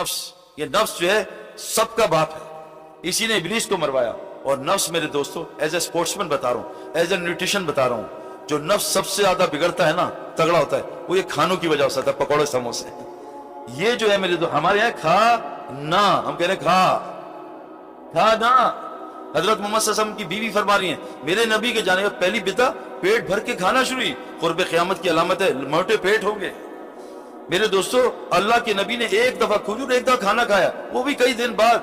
नफ्स, ये नफ्स जो है सबका बाप है, इसी ने इब्लीस को मरवाया। और नफ्स मेरे दोस्तों, एज ए स्पोर्ट्समैन बता रहा हूँ, एज ए न्यूट्रिशन बता रहा हूँ, जो नफ्स सबसे ज्यादा बिगड़ता है ना, तगड़ा होता है, वो ये खानों की वजह से होता है, पकौड़े समोसे। ये जो है मेरे दोस्त, हमारे यहाँ खा ना, हम कह रहे हैं खा ना। हजरत मोहम्मद सल्लल्लाहु अलैहि वसल्लम की बीवी फरमा रही है, मेरे नबी के जाने का पहली बिदा पेट भर के खाना शुरू हुई, कुर्ब क़यामत की अलामत है, मोटे पेट होंगे। मेरे दोस्तों, अल्लाह के नबी ने एक दफा खजूर, एक दफा खाना खाया, वो भी कई दिन बाद।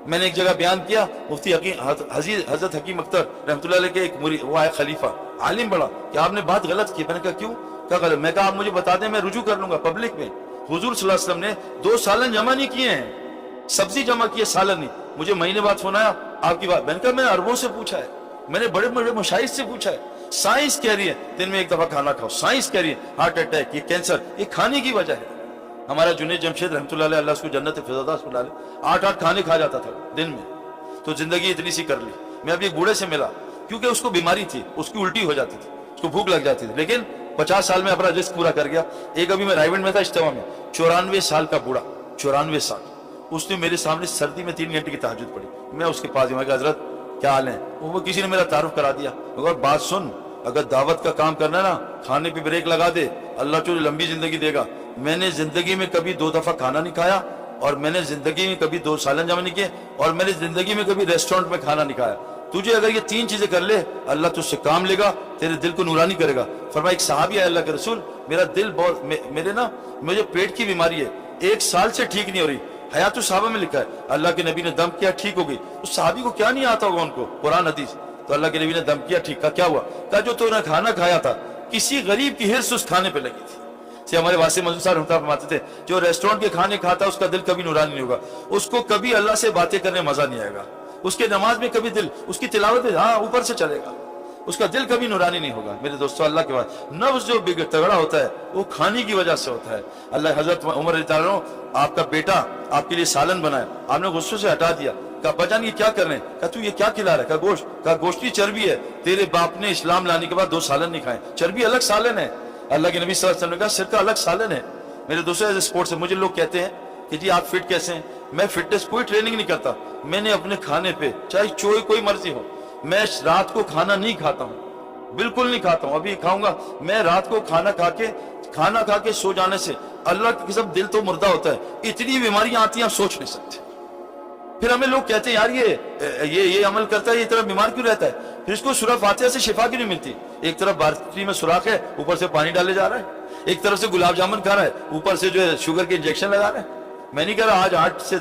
मैंने एक जगह बयान किया, मुफ्ती हजरत हकीम अख्तर रहमतुल्लाह अलैह के एक मुरीद, वो आया खलीफा, आलिम बड़ा, कि आपने बात गलत की। मैंने कहा क्यों? क्या गलत? मैं कहा आप मुझे बता दें, मैं रुजू कर लूंगा पब्लिक में। हुजूर सल्लल्लाहु अलैहि वसल्लम ने 2 सालन जमा नहीं किए हैं, सब्जी जमा की है, सालन नहीं। मुझे महीने बाद फोन आया, आपकी बात। मैंने कहा मैंने अरबों से पूछा है, मैंने बड़े बड़े मुशाहिद से पूछा है, साइंस कह रही है दिन में एक दफा खाना खाओ, साइंस कह रही है हार्ट अटैक, ये कैंसर, ये खाने की वजह है। हमारा जुनैद जमशेद रहमतुल्लाह अलैह, अल्लाह उसको जन्नत फिरदौस में डाले, 8-8 खाने खा जाता था दिन में, तो जिंदगी इतनी सी कर ली। मैं अभी एक बूढ़े से मिला, क्योंकि उसको बीमारी थी, उसकी उल्टी हो जाती थी, उसको भूख लग जाती थी, लेकिन 50 साल में अपना रिस्क पूरा कर गया। एक अभी मैं रायगढ़ में था इज्तिमा में, 94 साल का बूढ़ा, 94 साल, उसने मेरे सामने सर्दी में 3 घंटे की तहज्जुद पढ़ी। मैं उसके पास गया, हजरत क्या हाल है? वो किसी ने मेरा तारुफ करा दिया। मगर बात सुन, अगर दावत का काम करना ना, खाने पे ब्रेक लगा दे, अल्लाह तुझे लंबी जिंदगी देगा। मैंने जिंदगी में कभी 2 दफा खाना नहीं खाया, और मैंने जिंदगी में कभी 2 सालन जमा नहीं किए, और मैंने जिंदगी में कभी रेस्टोरेंट में खाना नहीं खाया। तुझे अगर ये 3 चीजें कर ले, अल्लाह तुझसे काम लेगा, तेरे दिल को नूरानी करेगा। फरमाया एक सहाबी है, अल्लाह के रसूल, मेरा दिल बहुत, मेरे ना, मुझे पेट की बीमारी है, 1 साल से ठीक नहीं हो रही। हयातुस सहाबा में लिखा है, अल्लाह के नबी ने दम किया, ठीक हो गई। उस सहाबी को क्या नहीं आता होगा उनको कुरान हदीस, तो अल्लाह के नबी ने दम किया, ठीक। का क्या हुआ? कहा जो तूने खाना खाया था, किसी गरीब की हिर्स उस खाने पे लगी थी। से हमारे वासे मंजूर साहब फरमाते थे, जो रेस्टोरेंट के खाने खाता उसका दिल कभी नूरानी नहीं होगा, उसको कभी अल्लाह से बातें करने मजा नहीं आएगा, उसके नमाज में कभी दिल, उसकी तिलावत हाँ ऊपर से चलेगा, उसका दिल कभी नूरानी नहीं होगा। मेरे दोस्तों, अल्लाह के बाद नफ्स जो तगड़ा होता है वो खाने की वजह से होता है। अल्लाह, हजरत उमर रज़ी अल्लाह अन्हु, आपका बेटा आपके लिए सालन बनाया, आपने गुस्से से हटा दिया। कहा बजान ये क्या कर रहे हैं? कहा तू ये क्या खिला रहा है? कहा गोश्त। कहा गोश्त की चर्बी है, तेरे बाप ने इस्लाम लाने के बाद 2 सालन नहीं खाए, चर्बी अलग सालन है। अल्लाह के नबी सल्लल्लाहु अलैहि वसल्लम ने कहा सिरका अलग सालन है। मेरे दोस्तों, एज स्पोर्ट्स से मुझे लोग कहते हैं कि जी आप फिट कैसे हैं? मैं फिटनेस कोई ट्रेनिंग नहीं करता, मैंने अपने खाने पे, चाहे कोई मर्जी हो, मैं रात को खाना नहीं खाता हूँ, बिल्कुल नहीं खाता हूँ। अभी खाऊंगा मैं, रात को खाना खा के सो जाने से अल्लाह की कसम दिल तो मुर्दा होता है, इतनी बीमारियां आती हैं आप सोच नहीं सकते। फिर हमें लोग कहते हैं यार ये अमल करता है, ये इतना बीमार क्यों रहता है? फिर इसको सूरह फातिहा से शिफा क्यों नहीं मिलती? एक तरफ बारती में सुराख है, ऊपर से पानी डाले जा रहा है, एक तरफ से गुलाब जामुन खा रहा है, ऊपर से जो है शुगर के इंजेक्शन लगा रहा है। मैं नहीं कह रहा आज 8 से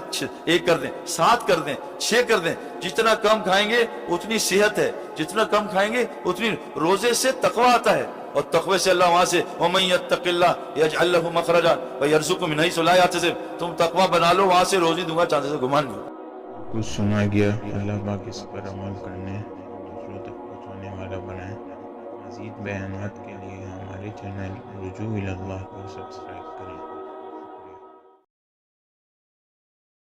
1 कर दें, 7 कर दें, 6 कर दें, जितना कम खाएंगे उतनी सेहत है, जितना कम खाएंगे उतनी, रोजे से तकवा आता है, और तकवे से अल्लाह वहां से वमन यत्तकिल्लाह यजअल लहु मखरजा व यरज़ुक़हु मिन हैसु ला यहतसिब, तुम तकवा बना लो, वहां से रोजी दूंगा, चांद से गुमान नहीं। कुछ सुना गया, अल्लाह पाक इस पर अमल करने, दूसरों तक पहुँचाने वाला बनाए। मज़ीद बयानात के लिए हमारे चैनल रुजू इलल्लाह को सब्सक्राइब